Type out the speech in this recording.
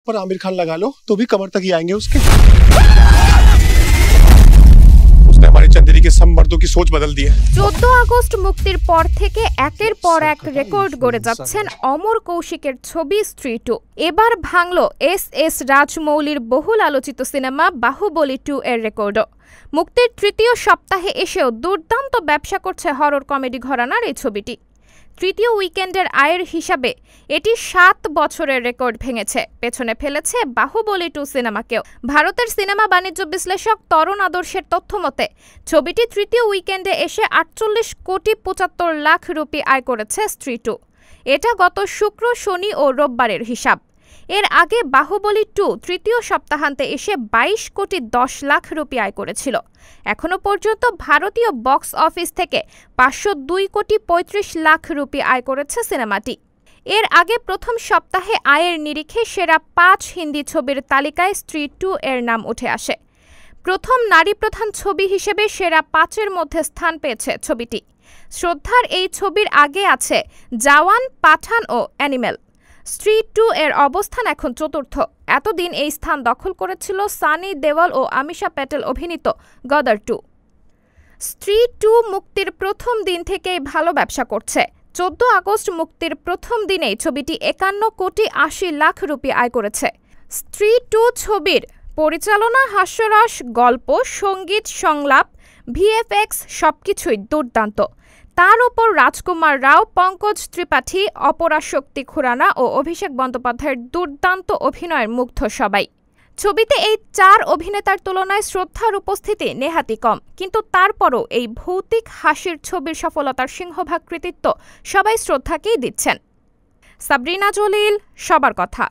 पर आमिर खान लगा लो तो भी कमर तक ही आएंगे उसके। उसने हमारी चंदेरी के सब मर्दों की सोच बदल दी है। 14 আগস্ট মুক্তির পর থেকে একের পর এক রেকর্ড গড়ে যাচ্ছেন অমর কৌশিকের ছবি স্ত্রী 2। এবার ভাঙলো এস রাজমৌলির বহুল আলোচিত সিনেমা বাহুবলী 2 এর রেকর্ডও। মুক্তির তৃতীয় সপ্তাহে এসেও দুর্দান্ত ব্যবসা করছে হরর কমেডি ঘরানার এই ছবিটি। তৃতীয় উইকেন্ডের আয়ের হিসাবে এটি 7 বছরের রেকর্ড ভেঙেছে, পেছনে ফেলেছে বাহুবলী 2 সিনেমাকেও। ভারতের সিনেমা বাণিজ্য বিশ্লেষক তরুণ আদর্শের তথ্যমতে ছবিটি তৃতীয় উইকেন্ডে এসে 48 কোটি 75 লাখ রুপি আয় করেছে স্ত্রী 2। এটা গত শুক্র, শনি ও রোববারের হিসাব। এর আগে বাহুবলী 2 তৃতীয় সপ্তাহান্তে এসে 22 কোটি 10 লাখ রুপি আয় করেছিল। এখনো পর্যন্ত ভারতীয় বক্স অফিস থেকে 502 কোটি 35 লাখ রুপি আয় করেছে সিনেমাটি। এর আগে প্রথম সপ্তাহে আয়ের নিরিখে সেরা 5 হিন্দি ছবির তালিকায় স্ত্রী 2 এর নাম উঠে আসে। প্রথম নারী প্রধান ছবি হিসেবে সেরা 5-এর মধ্যে স্থান পেয়েছে ছবিটি। শ্রদ্ধার এই ছবির আগে আছে জওয়ান, পাঠান ও অ্যানিমেল। স্ত্রী 2 এর অবস্থান এখন চতুর্থ। এতদিন এই স্থান দখল করেছিল সানি দেওয়াল ও আমিষা প্যাটেল অভিনীত গদর 2। স্ত্রী 2 মুক্তির প্রথম দিন থেকেই ভালো ব্যবসা করছে। 14 আগস্ট মুক্তির প্রথম দিনেই ছবিটি 51 কোটি 80 লাখ রুপি আয় করেছে। স্ত্রী 2 ছবির পরিচালনা, হাস্যরস, গল্প, সঙ্গীত, সংলাপ, ভিএফএক্স সবকিছুই দুর্দান্ত। তার উপর রাজকুমার রাও, পঙ্কজ ত্রিপাঠী, অপরাশক্তি খুরানা ও অভিষেক বন্দ্যোপাধ্যায়ের দুর্দান্ত অভিনয়ের মুগ্ধ সবাই। ছবিতে এই 4 অভিনেতার তুলনায় শ্রদ্ধার উপস্থিতি নেহাতি কম, কিন্তু তারপরও এই ভৌতিক হাসির ছবির সফলতার সিংহভাগ কৃতিত্ব সবাই শ্রদ্ধাকেই দিচ্ছেন। সাবরিনা জলিল, সবার কথা।